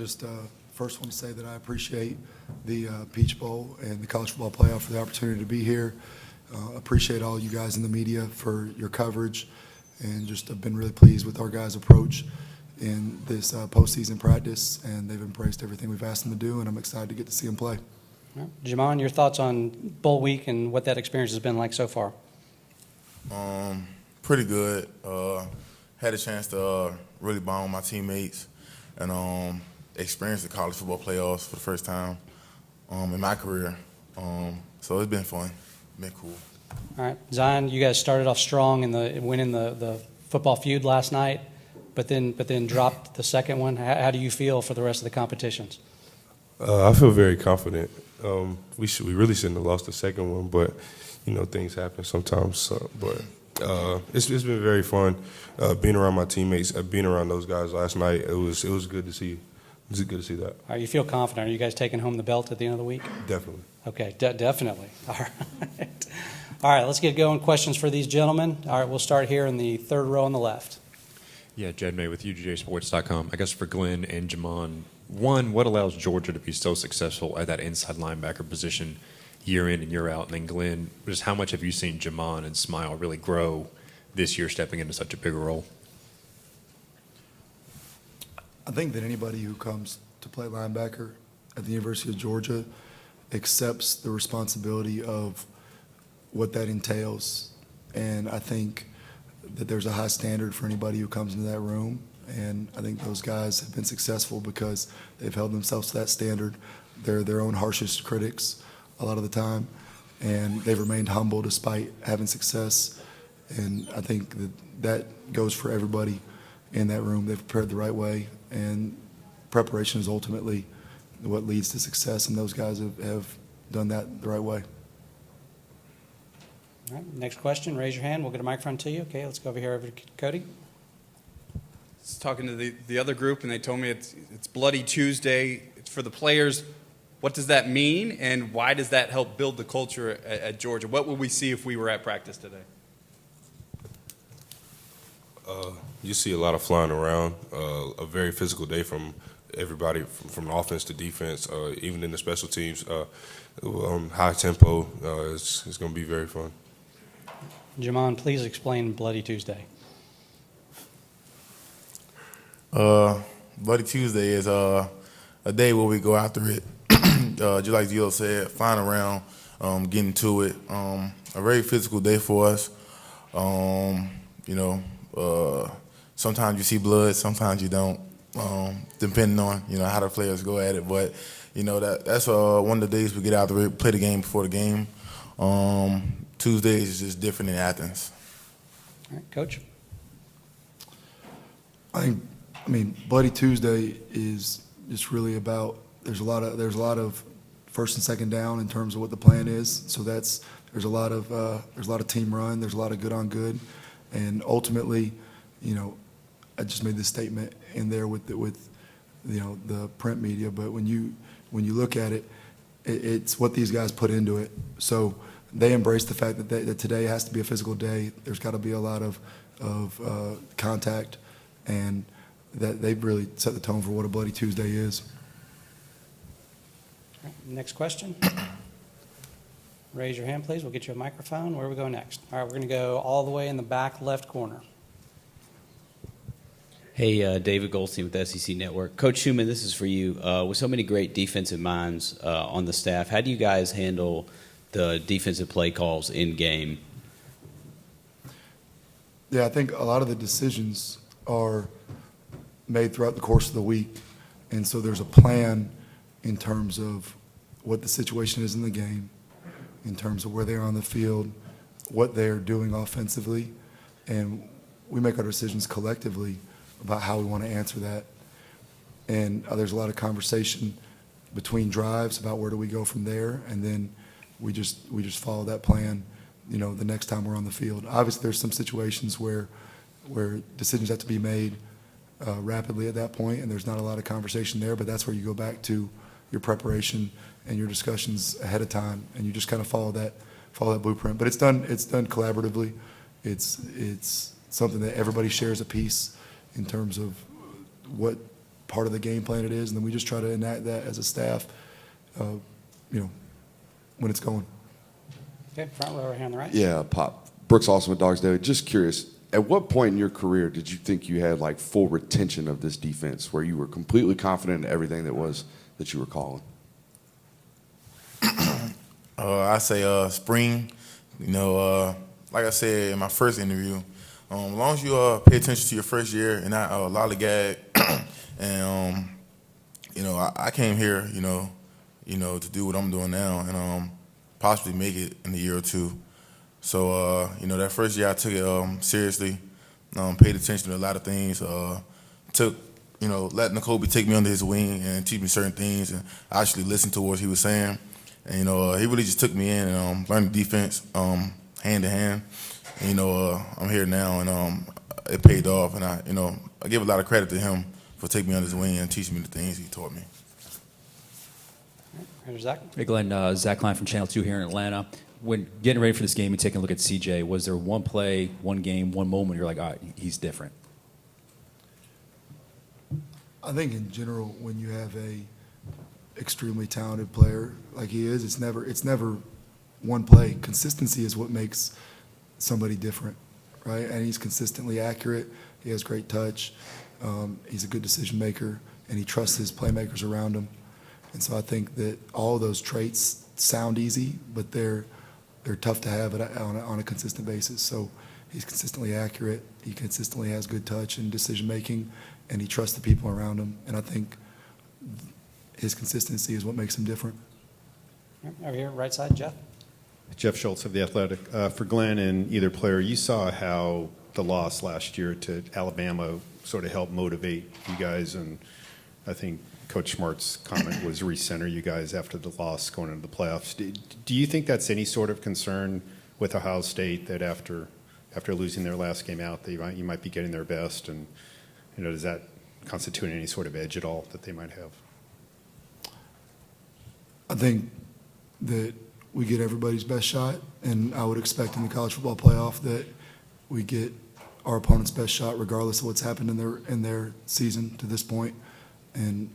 just first want to say that I appreciate the Peach Bowl and the College Football Playoff for the opportunity to be here. Appreciate all you guys in the media for your coverage, and just have been really pleased with our guys' approach in this postseason practice, and they've embraced everything we've asked them to do, and I'm excited to get to see them play. Jamon, your thoughts on Bowl Week and what that experience has been like so far? Pretty good. Had a chance to really bond with my teammates and experience the college football playoffs for the first time in my career. So it's been fun, been cool. All right, Zion, you guys started off strong in winning the football feud last night, but then dropped the second one. How do you feel for the rest of the competitions? I feel very confident. We really shouldn't have lost the second one, but things happen sometimes. But it's been very fun being around my teammates, being around those guys last night. It was good to see. It was good to see that. All right, you feel confident? Are you guys taking home the belt at the end of the week? Definitely. Okay, definitely. All right. All right, let's get going. Questions for these gentlemen. All right, we'll start here in the third row on the left. Yeah, Jed May with UGAsports.com. I guess for Glenn and Jamon, one, what allows Georgia to be so successful at that inside linebacker position year in and year out? And then Glenn, just how much have you seen Jamon and Smile really grow this year stepping into such a bigger role? I think that anybody who comes to play linebacker at the University of Georgia accepts the responsibility of what that entails. And I think that there's a high standard for anybody who comes into that room. And I think those guys have been successful because they've held themselves to that standard. They're their own harshest critics a lot of the time, and they've remained humble despite having success. And I think that goes for everybody in that room. They've prepared the right way, and preparation is ultimately what leads to success, and those guys have done that the right way. All right, next question. Raise your hand. We'll get a microphone to you. Okay, let's go over here over to Cody. I was talking to the other group, and they told me it's Bloody Tuesday. It's for the players. What does that mean, and why does that help build the culture at Georgia? What would we see if we were at practice today? You see a lot of flying around, a very physical day from everybody, from offense to defense, even in the special teams. High tempo. It's going to be very fun. Jamon, please explain Bloody Tuesday. Bloody Tuesday is a day where we go after it. Just like Gio said, flying around, getting to it. A very physical day for us. Sometimes you see blood, sometimes you don't, depending on how the players go at it. But that's one of the days we get out there, play the game before the game. Tuesdays is just different in Athens. All right, Coach. I mean, Bloody Tuesday is just really about. There's a lot of first and second down in terms of what the plan is. So there's a lot of team run. There's a lot of good on good, and ultimately, I just made this statement in there with the print media. But when you look at it, it's what these guys put into it. So they embrace the fact that today has to be a physical day. There's got to be a lot of contact, and that they've really set the tone for what a Bloody Tuesday is. All right, next question. Raise your hand, please. We'll get you a microphone. Where do we go next? All right, we're going to go all the way in the back left corner. Hey, David Goldstein with the SEC Network. Coach Schumann, this is for you. With so many great defensive minds on the staff, how do you guys handle the defensive play calls in game? Yeah, I think a lot of the decisions are made throughout the course of the week, and so there's a plan in terms of what the situation is in the game, in terms of where they are on the field, what they're doing offensively, and we make our decisions collectively about how we want to answer that. And there's a lot of conversation between drives about where do we go from there, and then we just follow that plan, the next time we're on the field. Obviously, there's some situations where decisions have to be made rapidly at that point, and there's not a lot of conversation there, but that's where you go back to your preparation and your discussions ahead of time, and you just kind of follow that blueprint. But it's done collaboratively. It's something that everybody shares a piece in terms of what part of the game plan it is, and then we just try to enact that as a staff, when it's going. Okay, front row right here on the right. Yeah, Pop. Brooks Austin with Dogs Daily. Just curious, at what point in your career did you think you had like full retention of this defense, where you were completely confident in everything that you were calling? I say spring. Like I said in my first interview, as long as you pay attention to your first year and not lollygag, and I came here, to do what I'm doing now and possibly make it in a year or two. So that first year I took it seriously, paid attention to a lot of things, let N'Kobe take me under his wing and teach me certain things, and I actually listened to what he was saying. And, he really just took me in and learned the defense hand to hand. And, I'm here now, and it paid off. And I give a lot of credit to him for taking me under his wing and teaching me the things he taught me. Here's Zach. Hey, Glenn. Zach Klein from Channel 2 here in Atlanta. When getting ready for this game and taking a look at CJ, was there one play, one game, one moment you're like, all right, he's different? I think in general, when you have a extremely talented player like he is, it's never one play. Consistency is what makes somebody different, right? And he's consistently accurate. He has great touch. He's a good decision maker, and he trusts his playmakers around him. And so I think that all of those traits sound easy, but they're tough to have on a consistent basis. So he's consistently accurate. He consistently has good touch and decision making, and he trusts the people around him. And I think his consistency is what makes him different. Over here, right side, Jeff. Jeff Schultz of The Athletic. For Glenn and either player, you saw how the loss last year to Alabama sort of helped motivate you guys, and I think Coach Smart's comment was recenter you guys after the loss going into the playoffs. Do you think that's any sort of concern with Ohio State, that after losing their last game out, you might be getting their best, and does that constitute any sort of edge at all that they might have? I think that we get everybody's best shot, and I would expect in the college football playoff that we get our opponent's best shot regardless of what's happened in their season to this point. And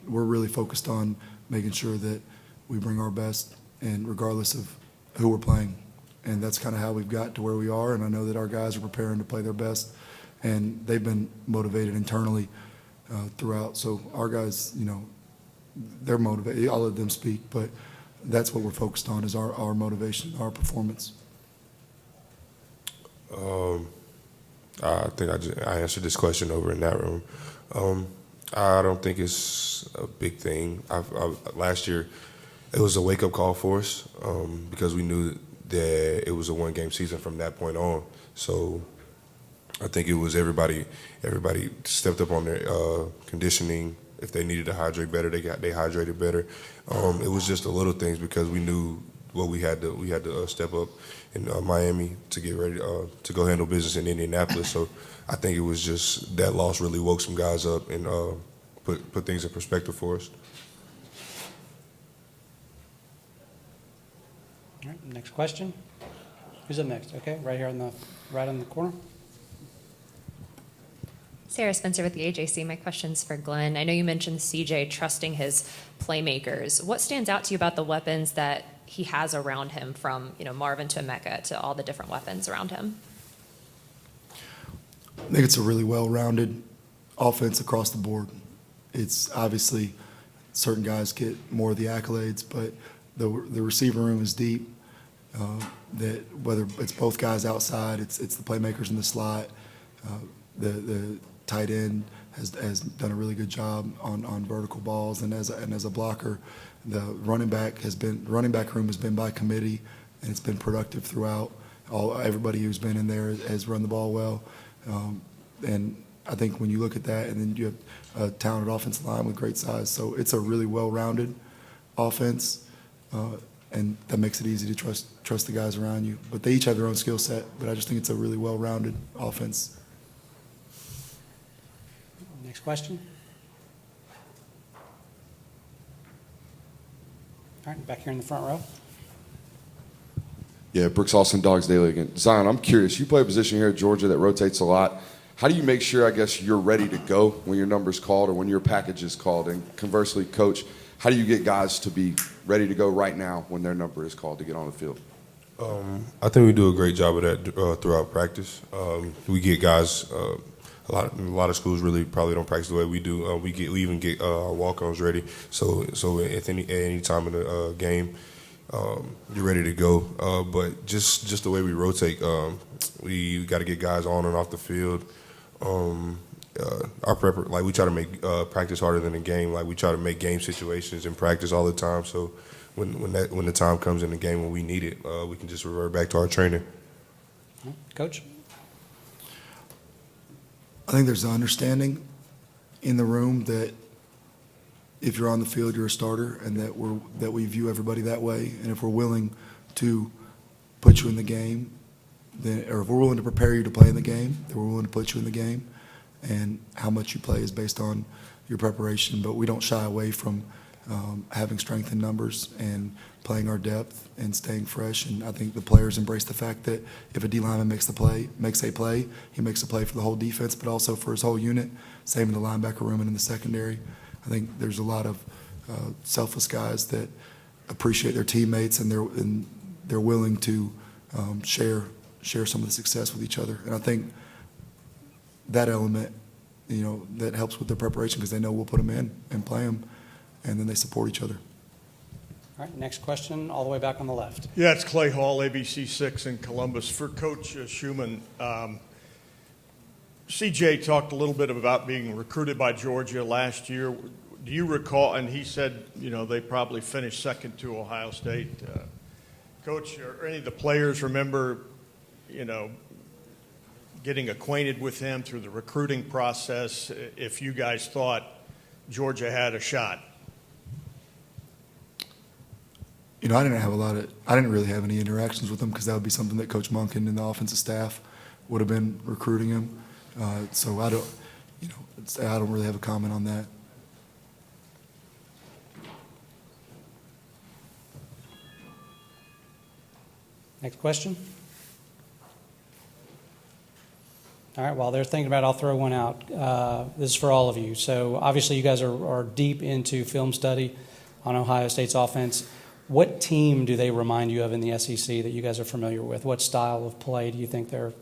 we're really focused on making sure that we bring our best, and regardless of who we're playing. And that's kind of how we've got to where we are, and I know that our guys are preparing to play their best, and they've been motivated internally throughout. So our guys, they're motivated. I'll let them speak, but that's what we're focused on, is our motivation, our performance. I think I answered this question over in that room. I don't think it's a big thing. Last year, it was a wake-up call for us because we knew that it was a one-game season from that point on. So I think it was everybody stepped up on their conditioning. If they needed to hydrate better, they hydrated better. It was just the little things because we knew what we had to step up in Miami to get ready to go handle business in Indianapolis. So I think it was just that loss really woke some guys up and put things in perspective for us. All right, next question. Who's up next? Okay, right here on the corner. Sarah Spencer with the AJC. My question's for Glenn. I know you mentioned CJ trusting his playmakers. What stands out to you about the weapons that he has around him, from Marvin to Emeka to all the different weapons around him? I think it's a really well-rounded offense across the board. It's obviously certain guys get more of the accolades, but the receiver room is deep. That whether it's both guys outside, it's the playmakers in the slot. The tight end has done a really good job on vertical balls, and as a blocker, the running back room has been by committee, and it's been productive throughout. Everybody who's been in there has run the ball well, and I think when you look at that, and then you have a talented offensive line with great size, so it's a really well-rounded offense, and that makes it easy to trust the guys around you. But they each have their own skill set, but I just think it's a really well-rounded offense. Next question. All right, back here in the front row. Yeah, Brooks Austin, Dogs Daily again. Zion, I'm curious. You play a position here at Georgia that rotates a lot. How do you make sure, I guess, you're ready to go when your number's called or when your package is called? And conversely, Coach, how do you get guys to be ready to go right now when their number is called to get on the field? I think we do a great job of that throughout practice. We get guys. A lot of schools really probably don't practice the way we do. We even get our walk-ons ready. So at any time in the game, you're ready to go. But just the way we rotate, we got to get guys on and off the field. We try to make practice harder than the game. Like we try to make game situations in practice all the time. So when the time comes in the game when we need it, we can just revert back to our training. Coach? I think there's an understanding in the room that if you're on the field, you're a starter, and that we view everybody that way. And if we're willing to put you in the game, or if we're willing to prepare you to play in the game, then we're willing to put you in the game. And how much you play is based on your preparation. But we don't shy away from having strength in numbers and playing our depth and staying fresh. And I think the players embrace the fact that if a D lineman makes a play, he makes a play for the whole defense, but also for his whole unit. Same in the linebacker room and in the secondary. I think there's a lot of selfless guys that appreciate their teammates and they're willing to share some of the success with each other. And I think that element, that helps with their preparation because they know we'll put them in and play them, and then they support each other. All right, next question, all the way back on the left. Yeah, it's Clay Hall, ABC6 in Columbus. For Coach Schumann, CJ talked a little bit about being recruited by Georgia last year. Do you recall, and he said, they probably finished second to Ohio State. Coach, or any of the players remember, getting acquainted with him through the recruiting process if you guys thought Georgia had a shot? I didn't really have any interactions with him because that would be something that Coach Monken and the offensive staff would have been recruiting him. So I don't really have a comment on that. Next question. All right, while they're thinking about it, I'll throw one out. This is for all of you. So obviously you guys are deep into film study on Ohio State's offense. What team do they remind you of in the SEC that you guys are familiar with? What style of play do you think they're?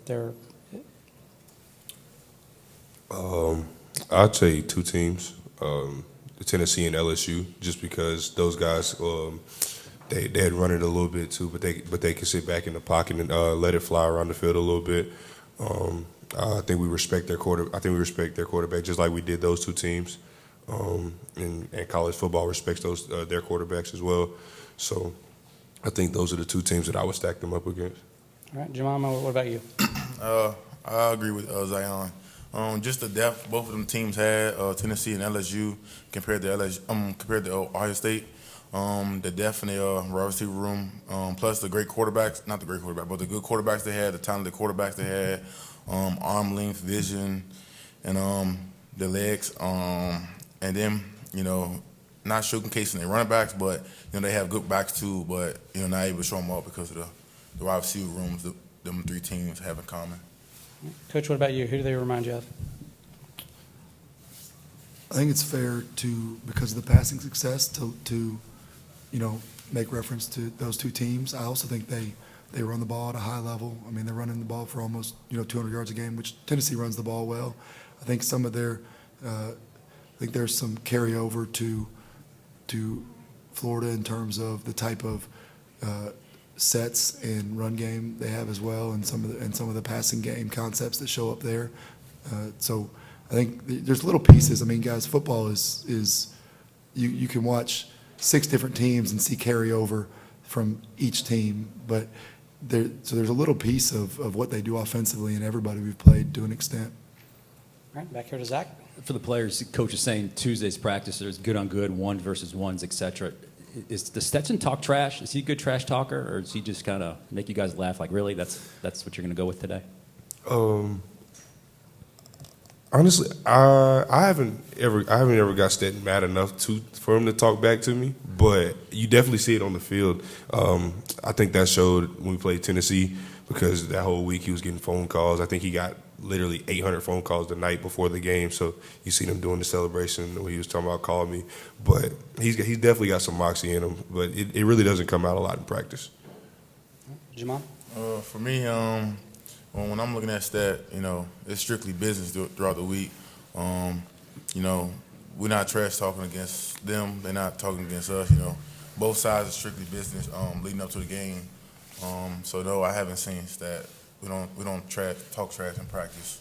I'd say two teams, Tennessee and LSU, just because those guys they had run it a little bit too, but they can sit back in the pocket and let it fly around the field a little bit. I think we respect their quarterback just like we did those two teams. And college football respects their quarterbacks as well. So I think those are the two teams that I would stack them up against. All right, Jamon, what about you? I agree with Zion. Just the depth both of them teams had, Tennessee and LSU, compared to Ohio State. The depth in the wide receiver room, plus the great quarterbacks, not the great quarterback, but the good quarterbacks they had, the talented quarterbacks they had, arm length, vision, and the legs. And then, not showcasing their running backs, but, they have good backs too, but, not able to show them up because of the wide receiver rooms them three teams have in common. Coach, what about you? Who do they remind you of? I think it's fair because of the passing success, to make reference to those two teams. I also think they run the ball at a high level. I mean, they're running the ball for almost 200 yards a game, which Tennessee runs the ball well. I think some of their I think there's some carryover to Florida in terms of the type of sets and run game they have as well, and some of the passing game concepts that show up there. So I think there's little pieces. I mean, guys, football is you can watch 6 different teams and see carryover from each team, but there's a little piece of what they do offensively, and everybody we've played to an extent. All right, back here to Zach. For the players, Coach is saying Tuesday's practice, there's good on good, one versus ones, etc. Does Stetson talk trash? Is he a good trash talker, or does he just kind of make you guys laugh? Like, really, that's what you're going to go with today? Honestly, I haven't ever got Stetson mad enough for him to talk back to me, but you definitely see it on the field. I think that showed when we played Tennessee, because that whole week he was getting phone calls. I think he got literally 800 phone calls the night before the game. So you see him doing the celebration when he was talking about calling me. But he's definitely got some moxie in him, but it really doesn't come out a lot in practice. Jamon? For me, when I'm looking at stat, it's strictly business throughout the week. We're not trash talking against them. They're not talking against us. Both sides are strictly business leading up to the game. So no, I haven't seen stat. We don't talk trash in practice.